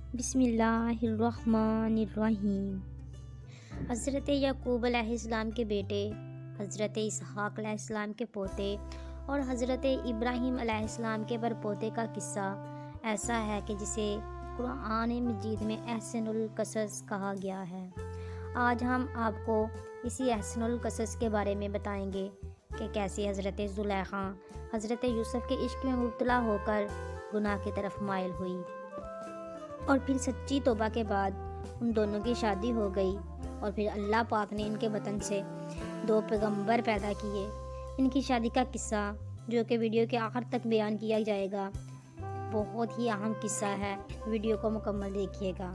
بسم اللہ الرحمن الرحیم۔ حضرت یعقوب علیہ السلام کے بیٹے، حضرت اسحاق علیہ السلام کے پوتے اور حضرت ابراہیم علیہ السلام کے پرپوتے کا قصہ ایسا ہے کہ جسے قرآن مجید میں احسن القصص کہا گیا ہے۔ آج ہم آپ کو اسی احسن القصص کے بارے میں بتائیں گے کہ کیسے حضرت زلیخا حضرت یوسف کے عشق میں مبتلا ہو کر گناہ کی طرف مائل ہوئی، اور پھر سچی توبہ کے بعد ان دونوں کی شادی ہو گئی، اور پھر اللہ پاک نے ان کے وطن سے 2 پیغمبر پیدا کیے۔ ان کی شادی کا قصہ جو کہ ویڈیو کے آخر تک بیان کیا جائے گا، بہت ہی اہم قصہ ہے، ویڈیو کو مکمل دیکھیے گا۔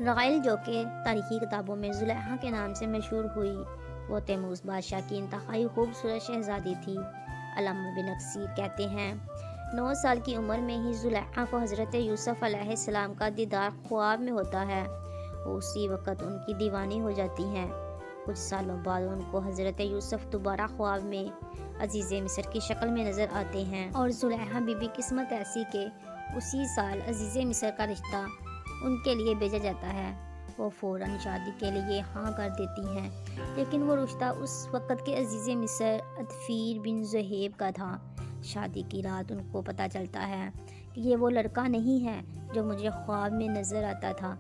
رائل جو کہ تاریخی کتابوں میں زلیخا کے نام سے مشہور ہوئی، وہ تیموز بادشاہ کی انتہائی خوبصورت شہزادی تھی۔ علامہ بن کثیر کہتے ہیں 9 سال کی عمر میں ہی زلیخا کو حضرت یوسف علیہ السلام کا دیدار خواب میں ہوتا ہے۔ وہ اسی وقت ان کی دیوانی ہو جاتی ہیں۔ کچھ سالوں بعد ان کو حضرت یوسف دوبارہ خواب میں عزیز مصر کی شکل میں نظر آتے ہیں، اور زلیخا بی قسمت ایسی کہ اسی سال عزیز مصر کا رشتہ ان کے لیے بھیجا جاتا ہے۔ وہ فوراً شادی کے لیے ہاں کر دیتی ہیں، لیکن وہ رشتہ اس وقت کے عزیز مصر عطفیر بن زہیب کا تھا۔ شادی کی رات ان کو پتہ چلتا ہے کہ یہ وہ لڑکا نہیں ہے جو مجھے خواب میں نظر آتا تھا۔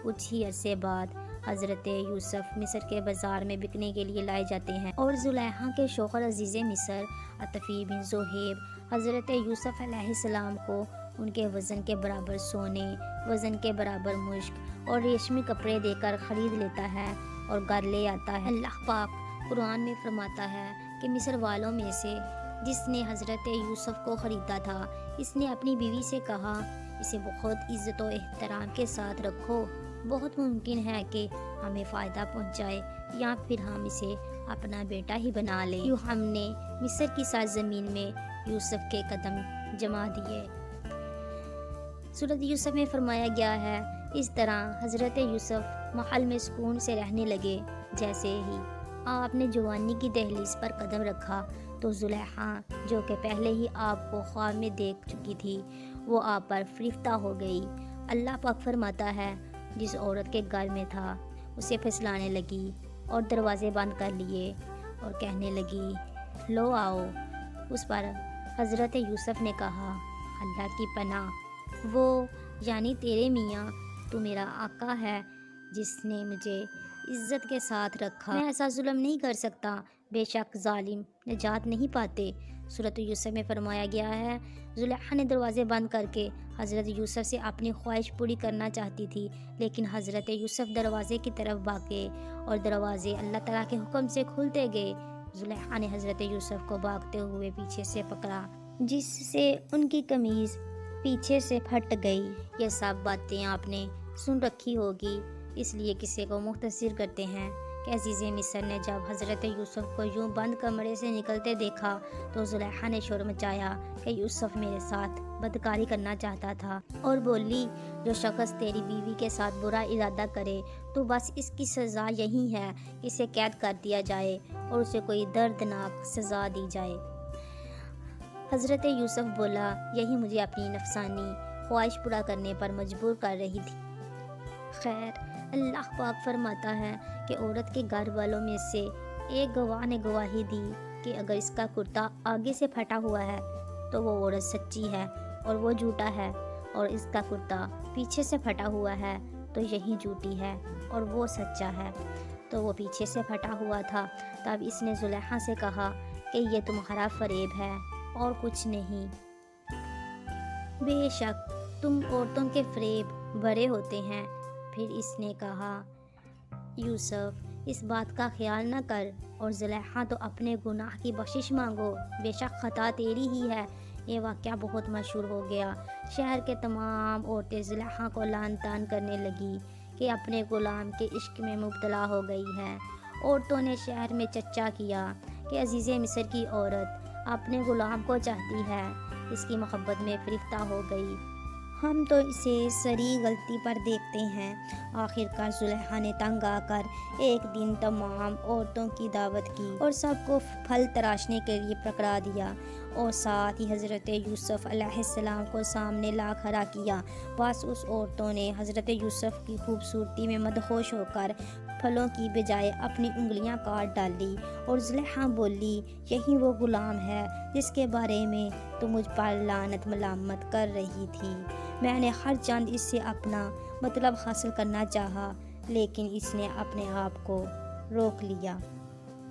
کچھ ہی عرصے بعد حضرت یوسف مصر کے بازار میں بکنے کے لیے لائے جاتے ہیں، اور زلیخا کے شوہر عزیز مصر عطفیر بن زہیب حضرت یوسف علیہ السلام کو ان کے وزن کے برابر سونے، وزن کے برابر مشک اور ریشمی کپڑے دے کر خرید لیتا ہے اور گھر لے آتا ہے۔ اللہ پاک قرآن میں فرماتا ہے کہ مصر والوں میں سے جس نے حضرت یوسف کو خریدا تھا، اس نے اپنی بیوی سے کہا، اسے بہت عزت و احترام کے ساتھ رکھو، بہت ممکن ہے کہ ہمیں فائدہ پہنچائے یا پھر ہم اسے اپنا بیٹا ہی بنا لیں۔ یوں ہم نے مصر کی سرزمین میں یوسف کے قدم جما دیے۔ سورۃ یوسف میں فرمایا گیا ہے، اس طرح حضرت یوسف محل میں سکون سے رہنے لگے۔ جیسے ہی آپ نے جوانی کی دہلیز پر قدم رکھا تو زلیخا جو کہ پہلے ہی آپ کو خواب میں دیکھ چکی تھی، وہ آپ پر فریفتہ ہو گئی۔ اللہ پاک فرماتا ہے، جس عورت کے گھر میں تھا اسے پھسلانے لگی اور دروازے بند کر لیے اور کہنے لگی، لو آؤ۔ اس پر حضرت یوسف نے کہا، اللہ کی پناہ، وہ یعنی تیرے میاں تو میرا آقا ہے جس نے مجھے عزت کے ساتھ رکھا، میں ایسا ظلم نہیں کر سکتا، بے شک ظالم نجات نہیں پاتے۔ سورۃ یوسف میں فرمایا گیا ہے، زلیخا نے دروازے بند کر کے حضرت یوسف سے اپنی خواہش پوری کرنا چاہتی تھی، لیکن حضرت یوسف دروازے کی طرف بھاگے اور دروازے اللہ تعالیٰ کے حکم سے کھلتے گئے۔ زلیخا نے حضرت یوسف کو بھاگتے ہوئے پیچھے سے پکڑا، جس سے ان کی قمیض پیچھے سے پھٹ گئی۔ یہ سب باتیں آپ نے سن رکھی ہوگی، اس لیے کسی کو مختصر کرتے ہیں کہ عزیز مصر نے جب حضرت یوسف کو یوں بند کمرے سے نکلتے دیکھا تو زلیخا نے شور مچایا کہ یوسف میرے ساتھ بدکاری کرنا چاہتا تھا، اور بولی، جو شخص تیری بیوی کے ساتھ برا ارادہ کرے تو بس اس کی سزا یہی ہے کہ اسے قید کر دیا جائے اور اسے کوئی دردناک سزا دی جائے۔ حضرت یوسف بولا، یہی مجھے اپنی نفسانی خواہش پورا کرنے پر مجبور کر رہی تھی۔ خیر، اللہ پاک فرماتا ہے کہ عورت کے گھر والوں میں سے ایک گواہ نے گواہی دی کہ اگر اس کا کرتا آگے سے پھٹا ہوا ہے تو وہ عورت سچی ہے اور وہ جھوٹا ہے، اور اس کا کرتا پیچھے سے پھٹا ہوا ہے تو یہی جھوٹی ہے اور وہ سچا ہے۔ تو وہ پیچھے سے پھٹا ہوا تھا۔ تب اس نے زلیخا سے کہا کہ یہ تمہارا فریب ہے اور کچھ نہیں، بے شک تم عورتوں کے فریب بڑے ہوتے ہیں۔ پھر اس نے کہا، یوسف اس بات کا خیال نہ کر اور زلیخا تو اپنے گناہ کی بخشش مانگو، بے شک خطا تیری ہی ہے۔ یہ واقعہ بہت مشہور ہو گیا۔ شہر کے تمام عورتیں زلیخا کو لعن طعن کرنے لگی کہ اپنے غلام کے عشق میں مبتلا ہو گئی ہے۔ عورتوں نے شہر میں چرچا کیا کہ عزیز مصر کی عورت اپنے غلام کو چاہتی ہے، اس کی محبت میں فریفتہ ہو گئی۔ ہم تو اسے سری غلطی پر دیکھتے ہیں۔ آخر کار زلیخا نے تنگ آ کر ایک دن تمام عورتوں کی دعوت کی اور سب کو پھل تراشنے کے لیے پکڑا دیا اور ساتھ ہی حضرت یوسف علیہ السلام کو سامنے لا کھڑا کیا۔ بس اس عورتوں نے حضرت یوسف کی خوبصورتی میں مدہوش ہو کر پھلوں کی بجائے اپنی انگلیاں کاٹ ڈالی اور زلیخا بولی، یہی وہ غلام ہے جس کے بارے میں تو مجھ پر لعنت ملامت کر رہی تھی۔ میں نے ہر چند اس سے اپنا مطلب حاصل کرنا چاہا، لیکن اس نے اپنے آپ کو روک لیا،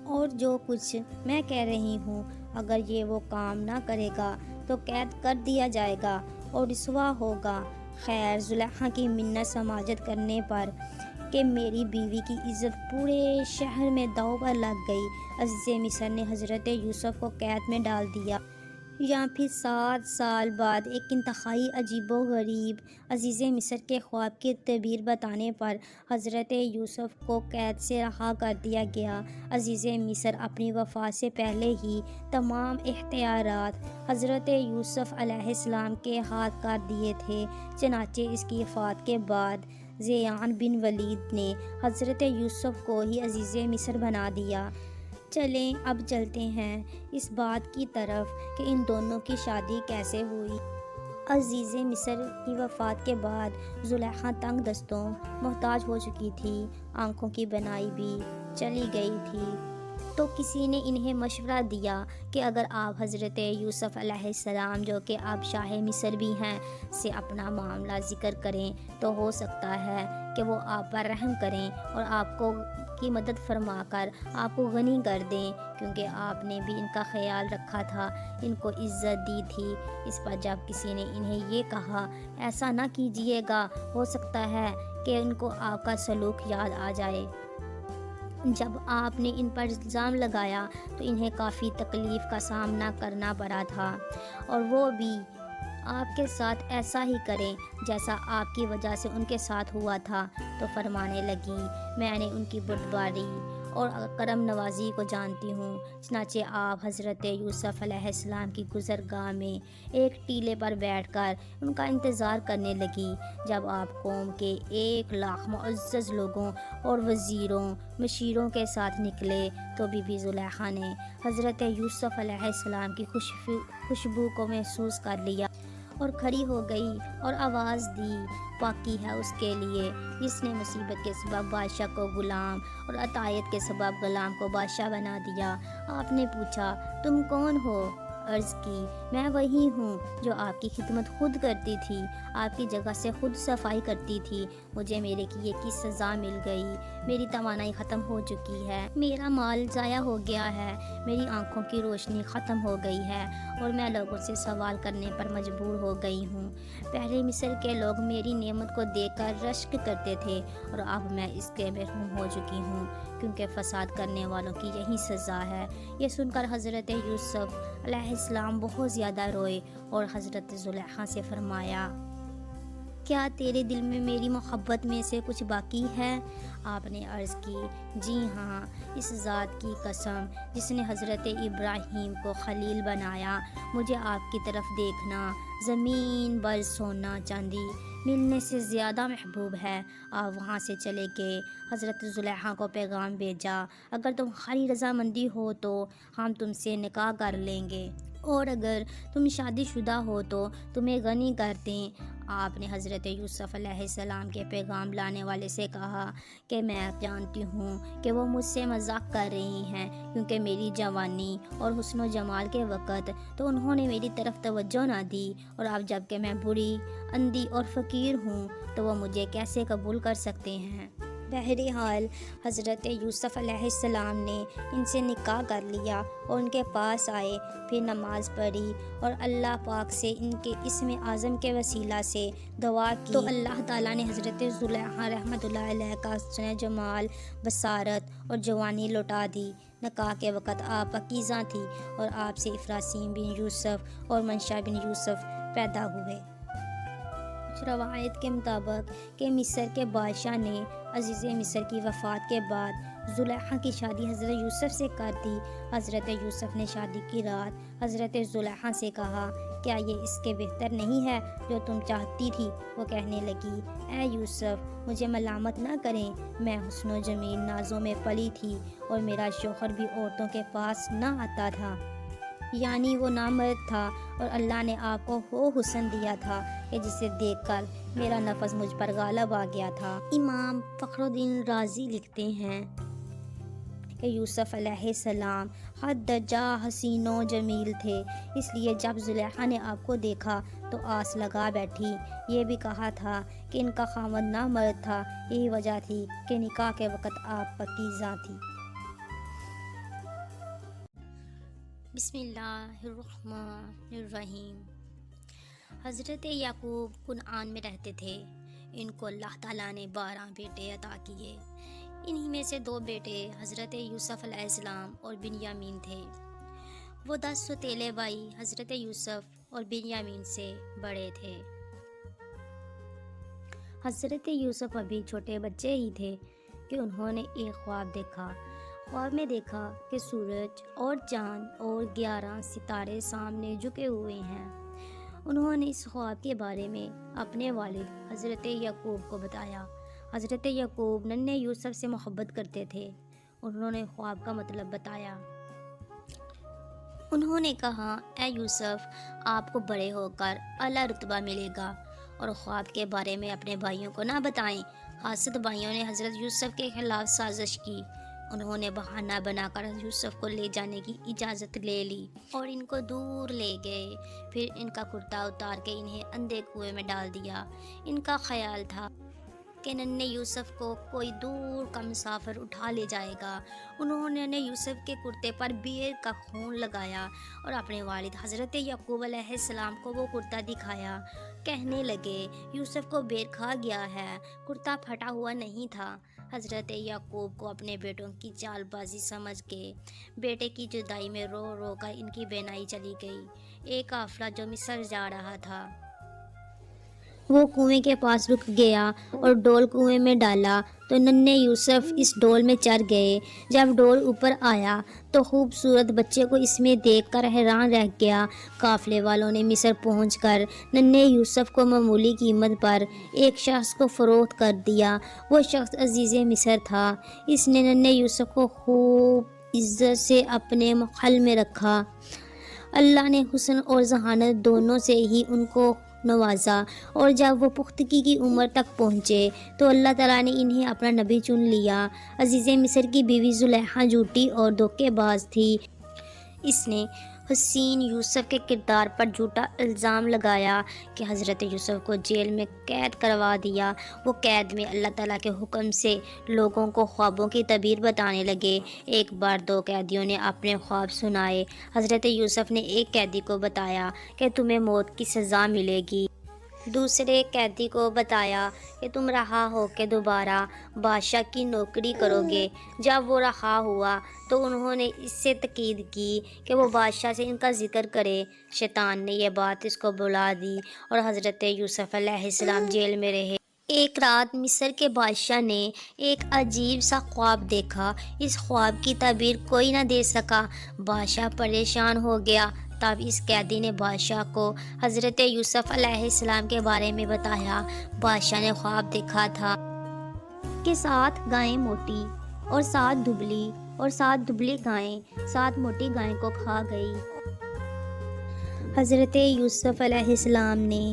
اور جو کچھ میں کہہ رہی ہوں، اگر یہ وہ کام نہ کرے گا تو قید کر دیا جائے گا اور رسوا ہوگا۔ خیر، زلیخا کی منت سماجت کرنے پر کہ میری بیوی کی عزت پورے شہر میں داؤ پر لگ گئی، عزیز مصر نے حضرت یوسف کو قید میں ڈال دیا۔ یا پھر 7 سال بعد ایک انتہائی عجیب و غریب عزیز مصر کے خواب کی تعبیر بتانے پر حضرت یوسف کو قید سے رہا کر دیا گیا۔ عزیز مصر اپنی وفات سے پہلے ہی تمام اختیارات حضرت یوسف علیہ السلام کے ہاتھ کر دیے تھے، چنانچہ اس کی وفات کے بعد زیان بن ولید نے حضرت یوسف کو ہی عزیز مصر بنا دیا۔ چلیں اب چلتے ہیں اس بات کی طرف کہ ان دونوں کی شادی کیسے ہوئی۔ عزیز مصر کی وفات کے بعد زلیخا تنگ دستوں محتاج ہو چکی تھی، آنکھوں کی بینائی بھی چلی گئی تھی، تو کسی نے انہیں مشورہ دیا کہ اگر آپ حضرت یوسف علیہ السلام، جو کہ اب شاہ مصر بھی ہیں، سے اپنا معاملہ ذکر کریں تو ہو سکتا ہے کہ وہ آپ پر رحم کریں اور آپ کو کی مدد فرما کر آپ کو غنی کر دیں، کیونکہ آپ نے بھی ان کا خیال رکھا تھا، ان کو عزت دی تھی۔ اس پر جب کسی نے انہیں یہ کہا، ایسا نہ کیجیے گا، ہو سکتا ہے کہ ان کو آپ کا سلوک یاد آ جائے۔ جب آپ نے ان پر الزام لگایا تو انہیں کافی تکلیف کا سامنا کرنا پڑا تھا، اور وہ بھی آپ کے ساتھ ایسا ہی کریں جیسا آپ کی وجہ سے ان کے ساتھ ہوا تھا۔ تو فرمانے لگی، میں نے ان کی بردباری اور کرم نوازی کو جانتی ہوں۔ چنانچہ آپ حضرت یوسف علیہ السلام کی گزرگاہ میں ایک ٹیلے پر بیٹھ کر ان کا انتظار کرنے لگی۔ جب آپ قوم کے 1,00,000 معزز لوگوں اور وزیروں مشیروں کے ساتھ نکلے تو بی بی زلیخا نے حضرت یوسف علیہ السلام کی خوشبو کو محسوس کر لیا اور کھڑی ہو گئی اور آواز دی، پاکی ہے اس کے لیے جس نے مصیبت کے سبب بادشاہ کو غلام اور عطیت کے سبب غلام کو بادشاہ بنا دیا۔ آپ نے پوچھا، تم کون ہو؟ عرض کی، میں وہی ہوں جو آپ کی خدمت خود کرتی تھی، آپ کی جگہ سے خود صفائی کرتی تھی۔ مجھے میرے کیے کی سزا مل گئی، میری توانائی ختم ہو چکی ہے، میرا مال ضائع ہو گیا ہے، میری آنکھوں کی روشنی ختم ہو گئی ہے اور میں لوگوں سے سوال کرنے پر مجبور ہو گئی ہوں۔ پہلے مصر کے لوگ میری نعمت کو دیکھ کر رشک کرتے تھے، اور اب میں اس کے محروم ہو چکی ہوں، کیونکہ فساد کرنے والوں کی یہی سزا ہے۔ یہ سن کر حضرت یوسف علیہ السلام بہت زیادہ روئے اور حضرت زلیخا سے فرمایا، کیا تیرے دل میں میری محبت میں سے کچھ باقی ہے؟ آپ نے عرض کی، جی ہاں، اس ذات کی قسم جس نے حضرت ابراہیم کو خلیل بنایا، مجھے آپ کی طرف دیکھنا زمین بر سونا چاندی ملنے سے زیادہ محبوب ہے۔ آپ وہاں سے چلے گئے۔ حضرت زلیخا کو پیغام بھیجا، اگر تمہاری رضامندی ہو تو ہم تم سے نکاح کر لیں گے، اور اگر تم شادی شدہ ہو تو تمہیں غنی کر دیں۔ آپ نے حضرت یوسف علیہ السلام کے پیغام لانے والے سے کہا کہ میں جانتی ہوں کہ وہ مجھ سے مذاق کر رہی ہیں، کیونکہ میری جوانی اور حسن و جمال کے وقت تو انہوں نے میری طرف توجہ نہ دی، اور اب جب کہ میں بوڑھی، اندھی اور فقیر ہوں تو وہ مجھے کیسے قبول کر سکتے ہیں۔ بہرحال حضرت یوسف علیہ السلام نے ان سے نکاح کر لیا اور ان کے پاس آئے، پھر نماز پڑھی اور اللہ پاک سے ان کے اسم اعظم کے وسیلہ سے دعا کی، تو اللہ تعالیٰ نے حضرت زلیخا رحمۃ اللہ علیہ کا حسن جمال، بصارت اور جوانی لوٹا دی۔ نکاح کے وقت آپ پاکیزہ تھی اور آپ سے افراسین بن یوسف اور منشا بن یوسف پیدا ہوئے۔ روایت کے مطابق کہ مصر کے بادشاہ نے عزیز مصر کی وفات کے بعد زلیخا کی شادی حضرت یوسف سے کر دی۔ حضرت یوسف نے شادی کی رات حضرت زلیخا سے کہا کیا یہ اس کے بہتر نہیں ہے جو تم چاہتی تھی؟ وہ کہنے لگی، اے یوسف، مجھے ملامت نہ کریں، میں حسن و جمیل نازوں میں پلی تھی اور میرا شوہر بھی عورتوں کے پاس نہ آتا تھا، یعنی وہ نامرد تھا، اور اللہ نے آپ کو وہ حسن دیا تھا کہ جسے دیکھ کر میرا نفس مجھ پر غالب آ گیا تھا۔ امام فخر الدین رازی لکھتے ہیں کہ یوسف علیہ السلام حد درجہ حسین و جمیل تھے، اس لیے جب زلیخا نے آپ کو دیکھا تو آس لگا بیٹھی۔ یہ بھی کہا تھا کہ ان کا خاوند نامرد تھا، یہی وجہ تھی کہ نکاح کے وقت آپ پاکیزہ تھی۔ بسم اللہ الرحمن الرحیم۔ حضرت یعقوب کنعان میں رہتے تھے۔ ان کو اللہ تعالیٰ نے 12 بیٹے عطا کیے۔ انہی میں سے 2 بیٹے حضرت یوسف علیہ السلام اور بنیامین تھے۔ وہ 10 ستیلے بھائی حضرت یوسف اور بنیامین سے بڑے تھے۔ حضرت یوسف ابھی چھوٹے بچے ہی تھے کہ انہوں نے ایک خواب دیکھا۔ خواب میں دیکھا کہ سورج اور چاند اور 11 ستارے سامنے جھکے ہوئے ہیں۔ انہوں نے اس خواب کے بارے میں اپنے والد حضرت یعقوب کو بتایا۔ حضرت یعقوب ننھے یوسف سے محبت کرتے تھے۔ انہوں نے خواب کا مطلب بتایا۔ انہوں نے کہا، اے یوسف، آپ کو بڑے ہو کر اعلیٰ رتبہ ملے گا، اور خواب کے بارے میں اپنے بھائیوں کو نہ بتائیں۔ حاسد بھائیوں نے حضرت یوسف کے خلاف سازش کی۔ انہوں نے بہانہ بنا کر یوسف کو لے جانے کی اجازت لے لی اور ان کو دور لے گئے۔ پھر ان کا کرتا اتار کے انہیں اندھے کنویں میں ڈال دیا۔ ان کا خیال تھا کہ ننھے یوسف کو کوئی دور کا مسافر اٹھا لے جائے گا۔ انہوں نے یوسف کے کرتے پر بیر کا خون لگایا اور اپنے والد حضرت یعقوب علیہ السلام کو وہ کرتا دکھایا۔ کہنے لگے، یوسف کو بیر کھا گیا ہے، کرتا پھٹا ہوا نہیں تھا۔ حضرت یعقوب کو اپنے بیٹوں کی چال بازی سمجھ کے بیٹے کی جدائی میں رو رو کر ان کی بینائی چلی گئی۔ ایک قافلہ جو مصر جا رہا تھا وہ کنویں کے پاس رک گیا اور ڈول کنویں میں ڈالا تو ننھے یوسف اس ڈول میں چڑھ گئے۔ جب ڈول اوپر آیا تو خوبصورت بچے کو اس میں دیکھ کر حیران رہ گیا۔ قافلے والوں نے مصر پہنچ کر ننھے یوسف کو معمولی قیمت پر ایک شخص کو فروخت کر دیا۔ وہ شخص عزیز مصر تھا۔ اس نے ننھے یوسف کو خوب عزت سے اپنے محل میں رکھا۔ اللہ نے حسن اور ذہانت دونوں سے ہی ان کو نوازا، اور جب وہ پختگی کی عمر تک پہنچے تو اللہ تعالیٰ نے انہیں اپنا نبی چن لیا۔ عزیز مصر کی بیوی زلیخا جھوٹی اور دھوکے باز تھی۔ اس نے حسین یوسف کے کردار پر جھوٹا الزام لگایا کہ حضرت یوسف کو جیل میں قید کروا دیا۔ وہ قید میں اللہ تعالیٰ کے حکم سے لوگوں کو خوابوں کی تعبیر بتانے لگے۔ ایک بار 2 قیدیوں نے اپنے خواب سنائے۔ حضرت یوسف نے ایک قیدی کو بتایا کہ تمہیں موت کی سزا ملے گی۔ دوسرے قیدی کو بتایا کہ تم رہا ہو کے دوبارہ بادشاہ کی نوکری کرو گے۔ جب وہ رہا ہوا تو انہوں نے اس سے تاکید کی کہ وہ بادشاہ سے ان کا ذکر کرے۔ شیطان نے یہ بات اس کو بلا دی اور حضرت یوسف علیہ السلام جیل میں رہے۔ ایک رات مصر کے بادشاہ نے ایک عجیب سا خواب دیکھا۔ اس خواب کی تعبیر کوئی نہ دے سکا۔ بادشاہ پریشان ہو گیا۔ تب اس قیدی نے بادشاہ کو حضرت یوسف علیہ السلام کے بارے میں بتایا۔ بادشاہ نے خواب دیکھا تھا کہ 7 گائیں موٹی اور 7 دبلی، اور 7 دبلی گائیں 7 موٹی گائیں کو کھا گئی۔ حضرت یوسف علیہ السلام نے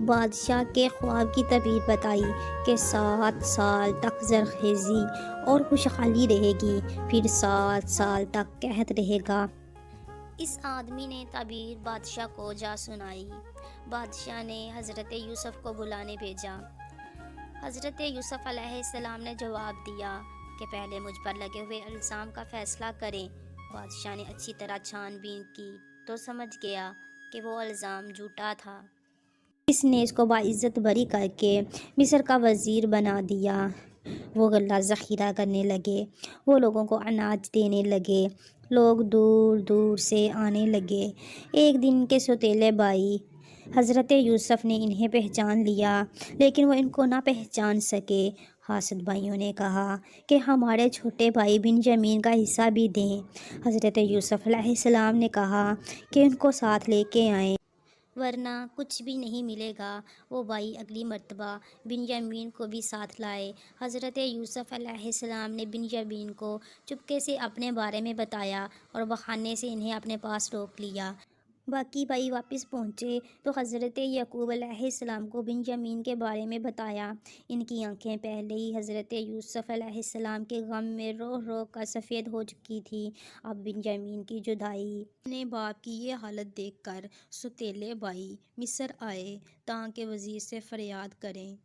بادشاہ کے خواب کی تعبیر بتائی کہ 7 سال تک زرخیزی اور خوشحالی رہے گی، پھر 7 سال تک قحط رہے گا۔ اس آدمی نے تعبیر بادشاہ کو جا سنائی۔ بادشاہ نے حضرت یوسف کو بلانے بھیجا۔ حضرت یوسف علیہ السلام نے جواب دیا کہ پہلے مجھ پر لگے ہوئے الزام کا فیصلہ کریں۔ بادشاہ نے اچھی طرح چھان بین کی تو سمجھ گیا کہ وہ الزام جھوٹا تھا۔ اس نے اس کو باعزت بری کر کے مصر کا وزیر بنا دیا۔ وہ غلہ ذخیرہ کرنے لگے۔ وہ لوگوں کو اناج دینے لگے۔ لوگ دور دور سے آنے لگے۔ ایک دن کے سوتیلے بھائی حضرت یوسف نے انہیں پہچان لیا، لیکن وہ ان کو نہ پہچان سکے۔ حاسد بھائیوں نے کہا کہ ہمارے چھوٹے بھائی بنیامین کا حصہ بھی دیں۔ حضرت یوسف علیہ السلام نے کہا کہ ان کو ساتھ لے کے آئیں۔ ورنہ کچھ بھی نہیں ملے گا۔ وہ بھائی اگلی مرتبہ بنیامین کو بھی ساتھ لائے۔ حضرت یوسف علیہ السلام نے بنیامین کو چپکے سے اپنے بارے میں بتایا اور بہانے سے انہیں اپنے پاس روک لیا۔ باقی بھائی واپس پہنچے تو حضرت یعقوب علیہ السلام کو بنیامین کے بارے میں بتایا۔ ان کی آنکھیں پہلے ہی حضرت یوسف علیہ السلام کے غم میں رو رو کر سفید ہو چکی تھی۔ اب بنیامین کی جدائی، اپنے باپ کی یہ حالت دیکھ کر سوتیلے بھائی مصر آئے تاکہ وزیر سے فریاد کریں۔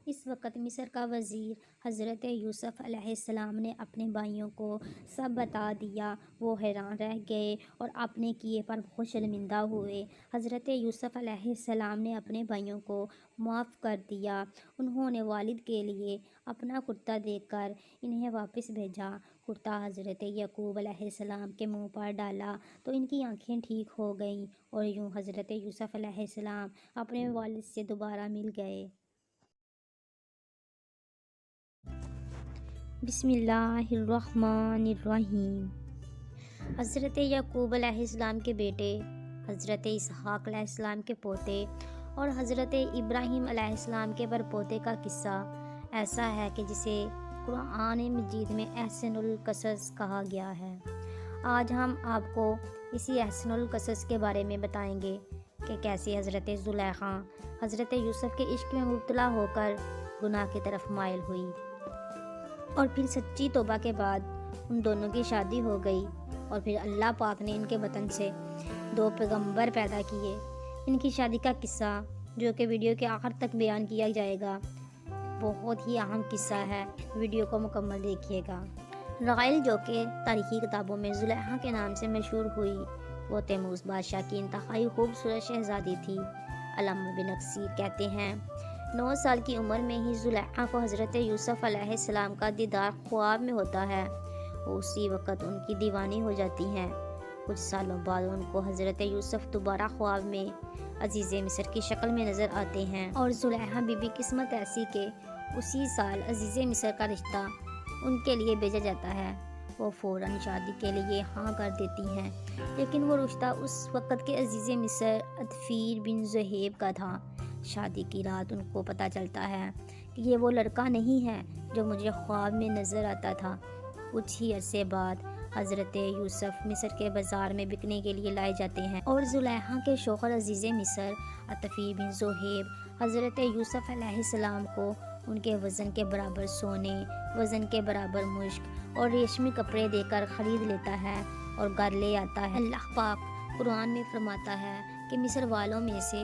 اس وقت مصر کا وزیر حضرت یوسف علیہ السلام نے اپنے بھائیوں کو سب بتا دیا۔ وہ حیران رہ گئے اور اپنے کیے پر بہت شرمندہ ہوئے۔ حضرت یوسف علیہ السلام نے اپنے بھائیوں کو معاف کر دیا۔ انہوں نے والد کے لیے اپنا کرتا دے کر انہیں واپس بھیجا۔ کرتا حضرت یعقوب علیہ السلام کے منہ پر ڈالا تو ان کی آنکھیں ٹھیک ہو گئیں اور یوں حضرت یوسف علیہ السلام اپنے والد سے دوبارہ مل گئے۔ بسم اللہ الرحمن الرحیم۔ حضرت یعقوب علیہ السلام کے بیٹے، حضرت اسحاق علیہ السلام کے پوتے اور حضرت ابراہیم علیہ السلام کے پرپوتے کا قصہ ایسا ہے کہ جسے قرآن مجید میں احسن القصص کہا گیا ہے۔ آج ہم آپ کو اسی احسن القصص کے بارے میں بتائیں گے کہ کیسے حضرت زلیخا حضرت یوسف کے عشق میں مبتلا ہو کر گناہ کی طرف مائل ہوئی اور پھر سچی توبہ کے بعد ان دونوں کی شادی ہو گئی، اور پھر اللہ پاک نے ان کے وطن سے 2 پیغمبر پیدا کیے۔ ان کی شادی کا قصہ جو کہ ویڈیو کے آخر تک بیان کیا جائے گا، بہت ہی اہم قصہ ہے، ویڈیو کو مکمل دیکھیے گا۔ رائل جو کہ تاریخی کتابوں میں زلیخا کے نام سے مشہور ہوئی، وہ تیموز بادشاہ کی انتہائی خوبصورت شہزادی تھی۔ علامہ بن کثیر کہتے ہیں 9 سال کی عمر میں ہی زلیخا کو حضرت یوسف علیہ السلام کا دیدار خواب میں ہوتا ہے۔ وہ اسی وقت ان کی دیوانی ہو جاتی ہیں۔ کچھ سالوں بعد ان کو حضرت یوسف دوبارہ خواب میں عزیز مصر کی شکل میں نظر آتے ہیں، اور زلیخا بی قسمت ایسی کہ اسی سال عزیز مصر کا رشتہ ان کے لیے بھیجا جاتا ہے۔ وہ فوراً شادی کے لیے ہاں کر دیتی ہیں، لیکن وہ رشتہ اس وقت کے عزیز مصر عطفیر بن زہیب کا تھا۔ شادی کی رات ان کو پتہ چلتا ہے کہ یہ وہ لڑکا نہیں ہے جو مجھے خواب میں نظر آتا تھا۔ کچھ ہی عرصے بعد حضرت یوسف مصر کے بازار میں بکنے کے لیے لائے جاتے ہیں، اور زلیخا کے شوہر عزیز مصر عطفیر بن زہیب حضرت یوسف علیہ السلام کو ان کے وزن کے برابر سونے، وزن کے برابر مشک اور ریشمی کپڑے دے کر خرید لیتا ہے اور گھر لے آتا ہے۔ اللہ پاک قرآن میں فرماتا ہے کہ مصر والوں میں سے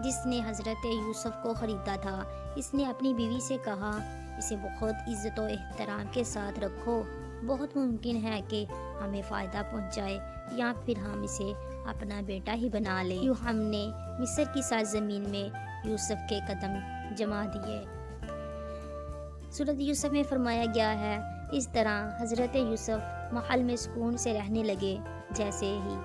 جس نے حضرت یوسف کو خریدا تھا، اس نے اپنی بیوی سے کہا اسے بہت عزت و احترام کے ساتھ رکھو، بہت ممکن ہے کہ ہمیں فائدہ پہنچائے یا پھر ہم اسے اپنا بیٹا ہی بنا لیں۔ یوں ہم نے مصر کی سرزمین میں یوسف کے قدم جما دیے۔ سورۃ یوسف میں فرمایا گیا ہے اس طرح حضرت یوسف محل میں سکون سے رہنے لگے۔ جیسے ہی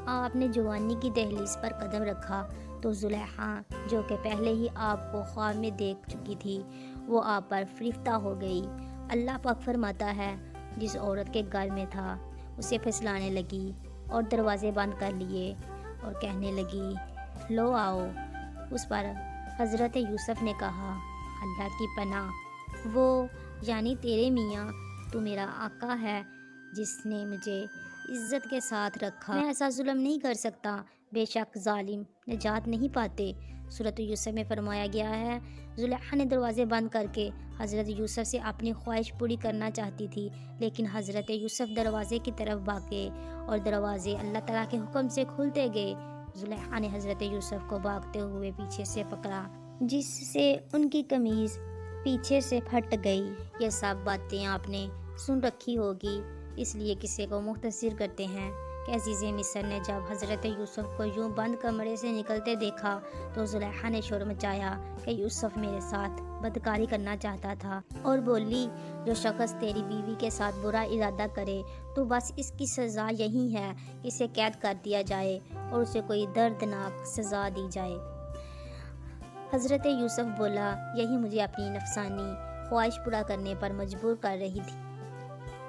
آپ نے جوانی کی دہلیز پر قدم رکھا تو زلیخا جو کہ پہلے ہی آپ کو خواب میں دیکھ چکی تھی، وہ آپ پر فریفتہ ہو گئی۔ اللہ پاک فرماتا ہے جس عورت کے گھر میں تھا اسے پھسلانے لگی اور دروازے بند کر لیے اور کہنے لگی لو آؤ۔ اس پر حضرت یوسف نے کہا اللہ کی پناہ، وہ یعنی تیرے میاں تو میرا آقا ہے جس نے مجھے عزت کے ساتھ رکھا، میں ایسا ظلم نہیں کر سکتا، بے شک ظالم نجات نہیں پاتے۔ سورۃ یوسف میں فرمایا گیا ہے زلیخا نے دروازے بند کر کے حضرت یوسف سے اپنی خواہش پوری کرنا چاہتی تھی، لیکن حضرت یوسف دروازے کی طرف بھاگے اور دروازے اللہ تعالیٰ کے حکم سے کھلتے گئے۔ زلیخا نے حضرت یوسف کو بھاگتے ہوئے پیچھے سے پکڑا، جس سے ان کی قمیض پیچھے سے پھٹ گئی۔ یہ سب باتیں آپ نے سن رکھی ہوگی، اس لیے کسی کو مختصر کرتے ہیں کہ عزیز مصر نے جب حضرت یوسف کو یوں بند کمرے سے نکلتے دیکھا تو زلیخا نے شور مچایا کہ یوسف میرے ساتھ بدکاری کرنا چاہتا تھا، اور بولی جو شخص تیری بیوی کے ساتھ برا ارادہ کرے تو بس اس کی سزا یہی ہے کہ اسے قید کر دیا جائے اور اسے کوئی دردناک سزا دی جائے۔ حضرت یوسف بولا یہی مجھے اپنی نفسانی خواہش پورا کرنے پر مجبور کر رہی تھی۔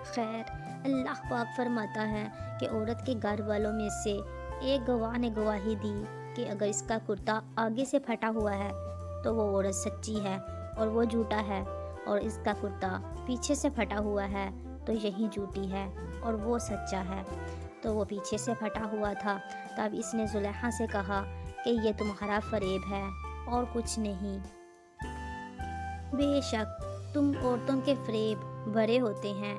خیر، اللہ پاک فرماتا ہے کہ عورت کے گھر والوں میں سے ایک گواہ نے گواہی دی کہ اگر اس کا کرتا آگے سے پھٹا ہوا ہے تو وہ عورت سچی ہے اور وہ جھوٹا ہے، اور اس کا کرتا پیچھے سے پھٹا ہوا ہے تو یہی جھوٹی ہے اور وہ سچا ہے۔ تو وہ پیچھے سے پھٹا ہوا تھا۔ تب اس نے زلیخا سے کہا کہ یہ تمہارا فریب ہے اور کچھ نہیں، بے شک تم عورتوں کے فریب بڑے ہوتے ہیں۔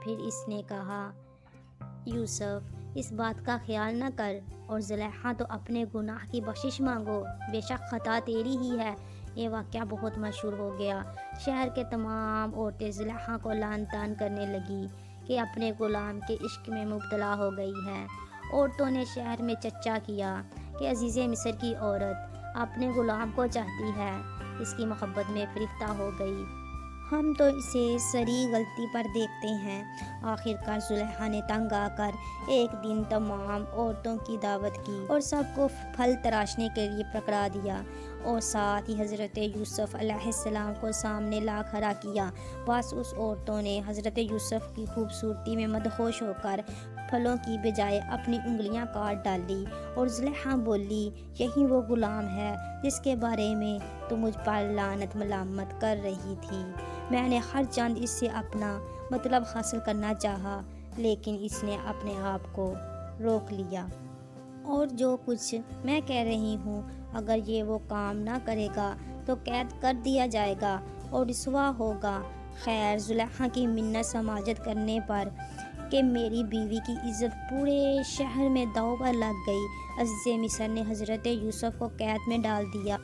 پھر اس نے کہا یوسف اس بات کا خیال نہ کر اور زلیخا تو اپنے گناہ کی بخشش مانگو، بے شک خطا تیری ہی ہے۔ یہ واقعہ بہت مشہور ہو گیا۔ شہر کے تمام عورتیں زلیخا کو لعن طعن کرنے لگی کہ اپنے غلام کے عشق میں مبتلا ہو گئی ہے۔ عورتوں نے شہر میں چرچا کیا کہ عزیز مصر کی عورت اپنے غلام کو چاہتی ہے، اس کی محبت میں فریفتہ ہو گئی، ہم تو اسے سری غلطی پر دیکھتے ہیں۔ آخر کار زلیخا نے تنگ آ کر ایک دن تمام عورتوں کی دعوت کی اور سب کو پھل تراشنے کے لیے پکڑا دیا اور ساتھ ہی حضرت یوسف علیہ السلام کو سامنے لا کھڑا کیا۔ بس اس عورتوں نے حضرت یوسف کی خوبصورتی میں مدہوش ہو کر پھلوں کی بجائے اپنی انگلیاں کاٹ ڈالی اور زلیخا بولی یہی وہ غلام ہے جس کے بارے میں تو مجھ پر لعنت ملامت کر رہی تھی۔ میں نے ہر چند اس سے اپنا مطلب حاصل کرنا چاہا لیکن اس نے اپنے آپ کو روک لیا، اور جو کچھ میں کہہ رہی ہوں اگر یہ وہ کام نہ کرے گا تو قید کر دیا جائے گا اور رسوا ہوگا۔ خیر زلیخا کی منت سماجت کرنے پر کہ میری بیوی کی عزت پورے شہر میں داؤ پر لگ گئی، عزیز مصر نے حضرت یوسف کو قید میں ڈال دیا۔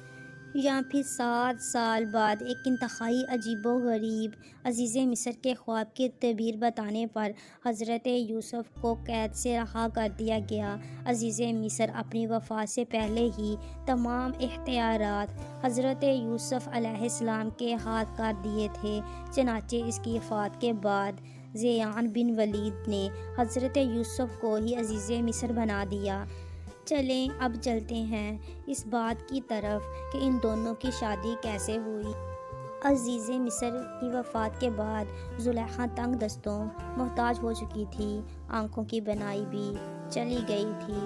یا پھر 7 سال بعد ایک انتہائی عجیب و غریب عزیز مصر کے خواب کی تعبیر بتانے پر حضرت یوسف کو قید سے رہا کر دیا گیا۔ عزیز مصر اپنی وفات سے پہلے ہی تمام اختیارات حضرت یوسف علیہ السلام کے ہاتھ کر دیے تھے، چنانچہ اس کی وفات کے بعد زیان بن ولید نے حضرت یوسف کو ہی عزیز مصر بنا دیا۔ چلیں اب چلتے ہیں اس بات کی طرف کہ ان دونوں کی شادی کیسے ہوئی۔ عزیز مصر کی وفات کے بعد زلیخا تنگ دستوں محتاج ہو چکی تھی، آنکھوں کی بینائی بھی چلی گئی تھی،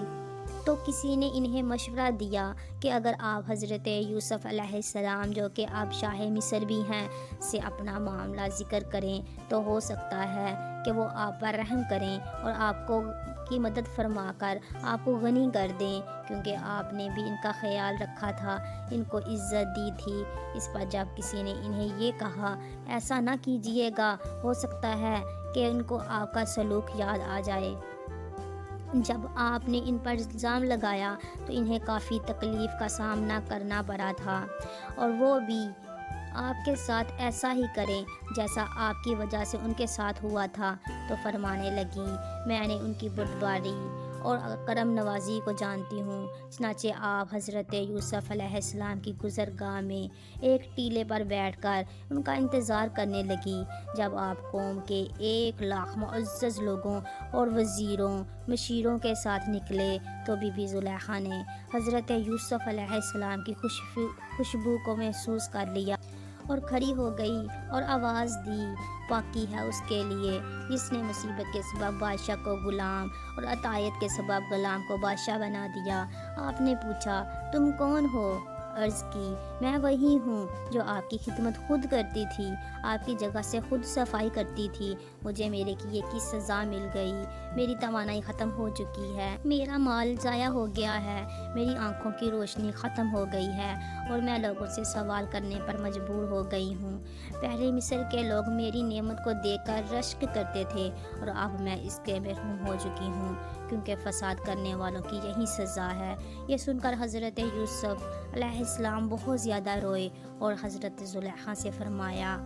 تو کسی نے انہیں مشورہ دیا کہ اگر آپ حضرت یوسف علیہ السلام جو کہ اب شاہ مصر بھی ہیں سے اپنا معاملہ ذکر کریں تو ہو سکتا ہے کہ وہ آپ پر رحم کریں اور آپ کو کی مدد فرما کر آپ کو غنی کر دیں، کیونکہ آپ نے بھی ان کا خیال رکھا تھا، ان کو عزت دی تھی۔ اس پر جب کسی نے انہیں یہ کہا ایسا نہ کیجیے گا، ہو سکتا ہے کہ ان کو آپ کا سلوک یاد آ جائے۔ جب آپ نے ان پر الزام لگایا تو انہیں کافی تکلیف کا سامنا کرنا پڑا تھا، اور وہ بھی آپ کے ساتھ ایسا ہی کریں جیسا آپ کی وجہ سے ان کے ساتھ ہوا تھا۔ تو فرمانے لگی میں نے ان کی بردباری اور کرم نوازی کو جانتی ہوں۔ چنانچہ آپ حضرت یوسف علیہ السلام کی گزرگاہ میں ایک ٹیلے پر بیٹھ کر ان کا انتظار کرنے لگی۔ جب آپ قوم کے 1,00,000 معزز لوگوں اور وزیروں مشیروں کے ساتھ نکلے تو بی بی زلیخا نے حضرت یوسف علیہ السلام کی خوشبو کو محسوس کر لیا اور کھڑی ہو گئی اور آواز دی پاکی ہے اس کے لیے جس نے مصیبت کے سبب بادشاہ کو غلام اور عطایت کے سبب غلام کو بادشاہ بنا دیا۔ آپ نے پوچھا تم کون ہو؟ عرض کی میں وہی ہوں جو آپ کی خدمت خود کرتی تھی، آپ کی جگہ سے خود صفائی کرتی تھی۔ مجھے میرے کیے کی سزا مل گئی، میری توانائی ختم ہو چکی ہے، میرا مال ضائع ہو گیا ہے، میری آنکھوں کی روشنی ختم ہو گئی ہے اور میں لوگوں سے سوال کرنے پر مجبور ہو گئی ہوں۔ پہلے مصر کے لوگ میری نعمت کو دیکھ کر رشک کرتے تھے اور اب میں اس کے محروم ہو چکی ہوں، کیونکہ فساد کرنے والوں کی یہی سزا ہے۔ یہ سن کر حضرت یوسف علیہ السلام بہت زیادہ روئے اور حضرت زلیخا سے فرمایا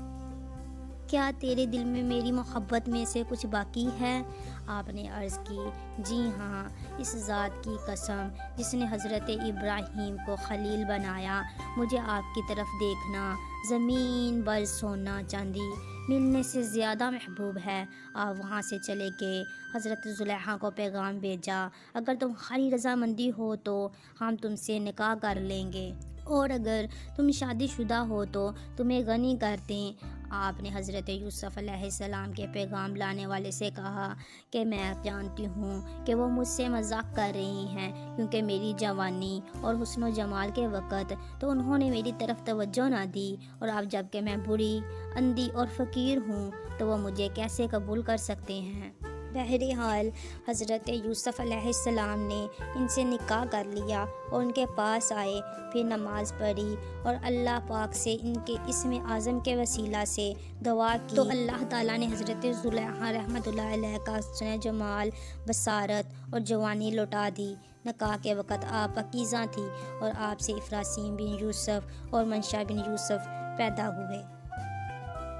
کیا تیرے دل میں میری محبت میں سے کچھ باقی ہے؟ آپ نے عرض کی جی ہاں، اس ذات کی قسم جس نے حضرت ابراہیم کو خلیل بنایا، مجھے آپ کی طرف دیکھنا زمین بر سونا چاندی ملنے سے زیادہ محبوب ہے۔ آپ وہاں سے چلے گئے۔ حضرت زلیخا کو پیغام بھیجا اگر تمہاری رضامندی ہو تو ہم تم سے نکاح کر لیں گے، اور اگر تم شادی شدہ ہو تو تمہیں غنی کر دیں۔ آپ نے حضرت یوسف علیہ السلام کے پیغام لانے والے سے کہا کہ میں جانتی ہوں کہ وہ مجھ سے مذاق کر رہی ہیں، کیونکہ میری جوانی اور حسن و جمال کے وقت تو انہوں نے میری طرف توجہ نہ دی، اور اب جب کہ میں بوڑھی، اندھی اور فقیر ہوں تو وہ مجھے کیسے قبول کر سکتے ہیں۔ بہرحال حضرت یوسف علیہ السلام نے ان سے نکاح کر لیا اور ان کے پاس آئے، پھر نماز پڑھی اور اللہ پاک سے ان کے اسم اعظم کے وسیلہ سے دعا کی، تو اللہ تعالیٰ نے حضرت زلیخا رحمۃ اللہ علیہ کا حسن جمال، بصارت اور جوانی لوٹا دی۔ نکاح کے وقت آپ پاکیزہ تھی اور آپ سے افراسین بن یوسف اور منشا بن یوسف پیدا ہوئے۔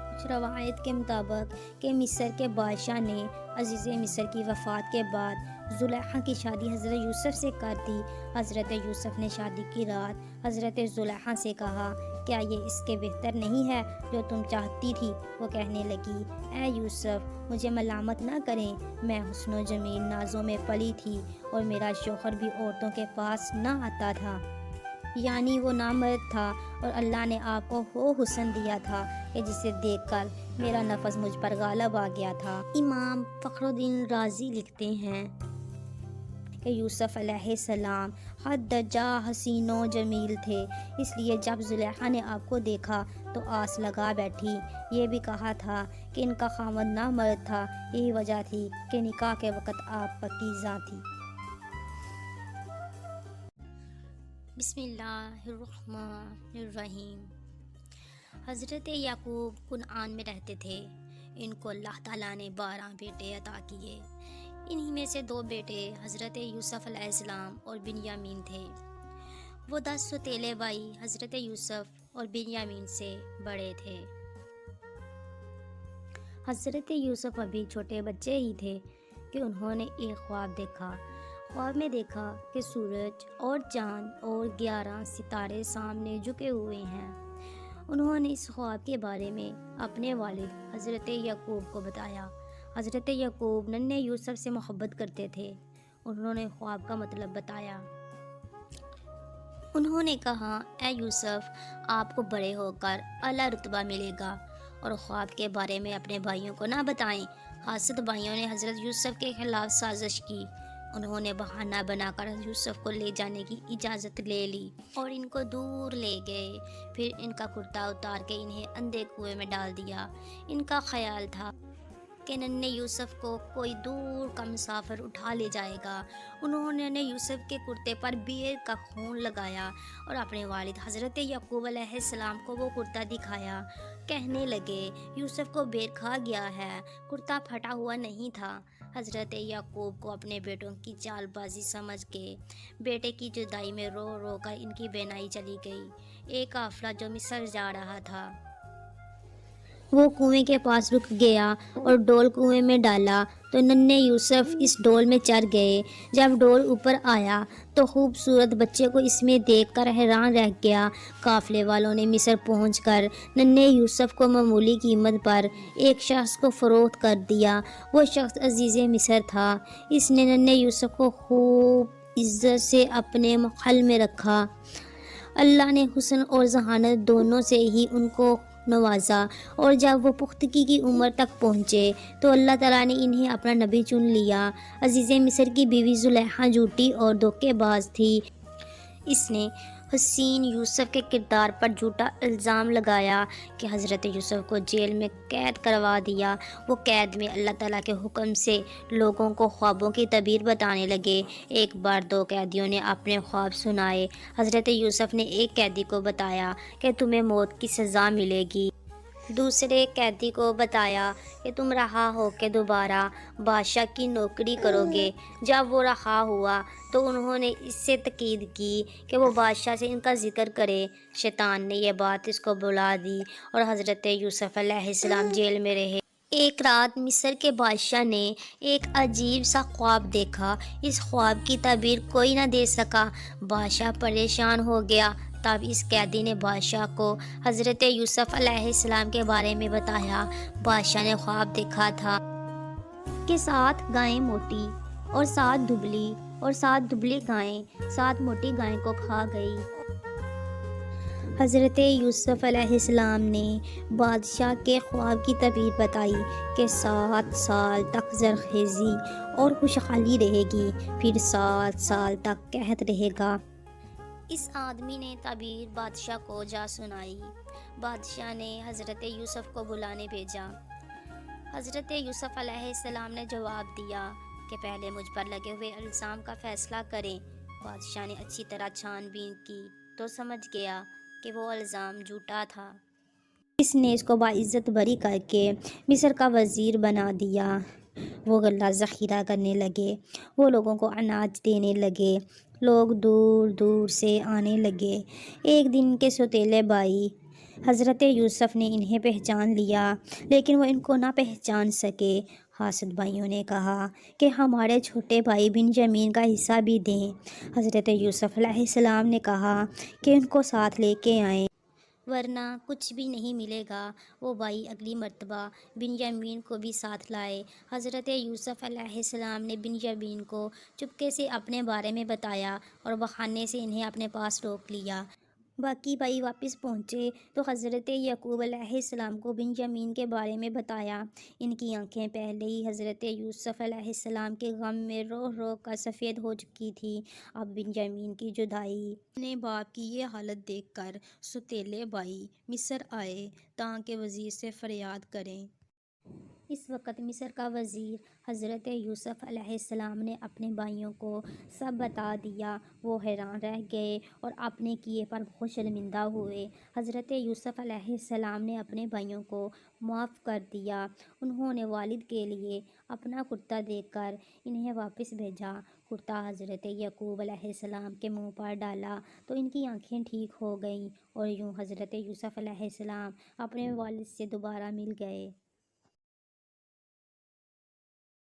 کچھ روایت کے مطابق کہ مصر کے بادشاہ نے عزیز مصر کی وفات کے بعد زلیخا کی شادی حضرت یوسف سے کر دی۔ حضرت یوسف نے شادی کی رات حضرت زلیخا سے کہا، کیا یہ اس کے بہتر نہیں ہے جو تم چاہتی تھی؟ وہ کہنے لگی، اے یوسف، مجھے ملامت نہ کریں، میں حسن و جمیل نازوں میں پلی تھی اور میرا شوہر بھی عورتوں کے پاس نہ آتا تھا، یعنی وہ نامرد تھا، اور اللہ نے آپ کو وہ حسن دیا تھا کہ جسے دیکھ کر میرا نفس مجھ پر غالب آ گیا تھا۔ امام فخر الدین رازی لکھتے ہیں کہ یوسف علیہ السلام حد درجہ حسین و جمیل تھے، اس لیے جب زلیخا نے آپ کو دیکھا تو آس لگا بیٹھی۔ یہ بھی کہا تھا کہ ان کا خاوند نامرد تھا، یہی وجہ تھی کہ نکاح کے وقت آپ پاکیزہ تھی۔ بسم اللہ الرحمن الرحیم۔ حضرت یعقوب کنعان میں رہتے تھے۔ ان کو اللہ تعالیٰ نے 12 بیٹے عطا کیے۔ انہی میں سے 2 بیٹے حضرت یوسف علیہ السلام اور بنیامین تھے۔ وہ 10 سوتیلے بھائی حضرت یوسف اور بنیامین سے بڑے تھے۔ حضرت یوسف ابھی چھوٹے بچے ہی تھے کہ انہوں نے ایک خواب دیکھا۔ خواب میں دیکھا کہ سورج اور چاند اور 11 ستارے سامنے جھکے ہوئے ہیں۔ انہوں نے اس خواب کے بارے میں اپنے والد حضرت یعقوب کو بتایا۔ حضرت یعقوب ننھے یوسف سے محبت کرتے تھے۔ انہوں نے خواب کا مطلب بتایا۔ انہوں نے کہا، اے یوسف، آپ کو بڑے ہو کر اعلیٰ رتبہ ملے گا، اور خواب کے بارے میں اپنے بھائیوں کو نہ بتائیں۔ حاسد بھائیوں نے حضرت یوسف کے خلاف سازش کی۔ انہوں نے بہانہ بنا کر یوسف کو لے جانے کی اجازت لے لی اور ان کو دور لے گئے۔ پھر ان کا کرتا اتار کے انہیں اندھے کنویں میں ڈال دیا۔ ان کا خیال تھا کہ ننھے یوسف کو کوئی دور کا مسافر اٹھا لے جائے گا۔ انہوں نے یوسف کے کرتے پر بیر کا خون لگایا اور اپنے والد حضرت یعقوب علیہ السلام کو وہ کرتا دکھایا۔ کہنے لگے، یوسف کو بیر کھا گیا ہے، کرتا پھٹا ہوا نہیں تھا۔ حضرت یعقوب کو اپنے بیٹوں کی چال بازی سمجھ کے بیٹے کی جدائی میں رو رو کر ان کی بینائی چلی گئی۔ ایک قافلہ جو مصر جا رہا تھا وہ کنویں کے پاس رک گیا اور ڈول کنویں میں ڈالا تو ننھے یوسف اس ڈول میں چڑھ گئے۔ جب ڈول اوپر آیا تو خوبصورت بچے کو اس میں دیکھ کر حیران رہ گیا۔ قافلے والوں نے مصر پہنچ کر ننھے یوسف کو معمولی قیمت پر ایک شخص کو فروخت کر دیا۔ وہ شخص عزیز مصر تھا۔ اس نے ننھے یوسف کو خوب عزت سے اپنے محل میں رکھا۔ اللہ نے حسن اور ذہانت دونوں سے ہی ان کو نوازا، اور جب وہ پختگی کی عمر تک پہنچے تو اللہ تعالیٰ نے انہیں اپنا نبی چن لیا۔ عزیز مصر کی بیوی زلیخا جھوٹی اور دھوکے باز تھی۔ اس نے حسین یوسف کے کردار پر جھوٹا الزام لگایا کہ حضرت یوسف کو جیل میں قید کروا دیا۔ وہ قید میں اللہ تعالیٰ کے حکم سے لوگوں کو خوابوں کی تعبیر بتانے لگے۔ ایک بار 2 قیدیوں نے اپنے خواب سنائے۔ حضرت یوسف نے ایک قیدی کو بتایا کہ تمہیں موت کی سزا ملے گی۔ دوسرے قیدی کو بتایا کہ تم رہا ہو کے دوبارہ بادشاہ کی نوکری کرو گے۔ جب وہ رہا ہوا تو انہوں نے اس سے تاکید کی کہ وہ بادشاہ سے ان کا ذکر کرے۔ شیطان نے یہ بات اس کو بلا دی اور حضرت یوسف علیہ السلام جیل میں رہے۔ ایک رات مصر کے بادشاہ نے ایک عجیب سا خواب دیکھا۔ اس خواب کی تعبیر کوئی نہ دے سکا۔ بادشاہ پریشان ہو گیا۔ تب اس قیدی نے بادشاہ کو حضرت یوسف علیہ السلام کے بارے میں بتایا۔ بادشاہ نے خواب دیکھا تھا کہ 7 گائیں موٹی اور 7 دبلی اور 7 دبلی گائیں 7 موٹی گائیں کو کھا گئی۔ حضرت یوسف علیہ السلام نے بادشاہ کے خواب کی تعبیر بتائی کہ 7 سال تک زرخیزی اور خوشحالی رہے گی، پھر 7 سال تک قحط رہے گا۔ اس آدمی نے تعبیر بادشاہ کو جا سنائی۔ بادشاہ نے حضرت یوسف کو بلانے بھیجا۔ حضرت یوسف علیہ السلام نے جواب دیا کہ پہلے مجھ پر لگے ہوئے الزام کا فیصلہ کریں۔ بادشاہ نے اچھی طرح چھان بین کی تو سمجھ گیا کہ وہ الزام جھوٹا تھا۔ اس نے اس کو باعزت بری کر کے مصر کا وزیر بنا دیا۔ وہ غلہ ذخیرہ کرنے لگے، وہ لوگوں کو اناج دینے لگے، لوگ دور دور سے آنے لگے۔ ایک دن ان کے سوتیلے بھائی حضرت یوسف نے انہیں پہچان لیا، لیکن وہ ان کو نہ پہچان سکے۔ حاسد بھائیوں نے کہا کہ ہمارے چھوٹے بھائی بنیامین کا حصہ بھی دیں۔ حضرت یوسف علیہ السلام نے کہا کہ ان کو ساتھ لے کے آئیں، ورنہ کچھ بھی نہیں ملے گا۔ وہ بھائی اگلی مرتبہ بنیامین کو بھی ساتھ لائے۔ حضرت یوسف علیہ السلام نے بنیامین کو چپکے سے اپنے بارے میں بتایا اور بہانے سے انہیں اپنے پاس روک لیا۔ باقی بھائی واپس پہنچے تو حضرت یعقوب علیہ السلام کو بنیامین کے بارے میں بتایا۔ ان کی آنکھیں پہلے ہی حضرت یوسف علیہ السلام کے غم میں رو رو کر سفید ہو چکی تھی۔ اب بنیامین کی جدائی، اپنے باپ کی یہ حالت دیکھ کر سوتیلے بھائی مصر آئے تاکہ وزیر سے فریاد کریں۔ اس وقت مصر کا وزیر حضرت یوسف علیہ السلام نے اپنے بھائیوں کو سب بتا دیا۔ وہ حیران رہ گئے اور اپنے کیے پر بہت شرمندہ ہوئے۔ حضرت یوسف علیہ السلام نے اپنے بھائیوں کو معاف کر دیا۔ انہوں نے والد کے لیے اپنا کرتا دے کر انہیں واپس بھیجا۔ کرتا حضرت یعقوب علیہ السلام کے منہ پر ڈالا تو ان کی آنکھیں ٹھیک ہو گئیں، اور یوں حضرت یوسف علیہ السلام اپنے والد سے دوبارہ مل گئے۔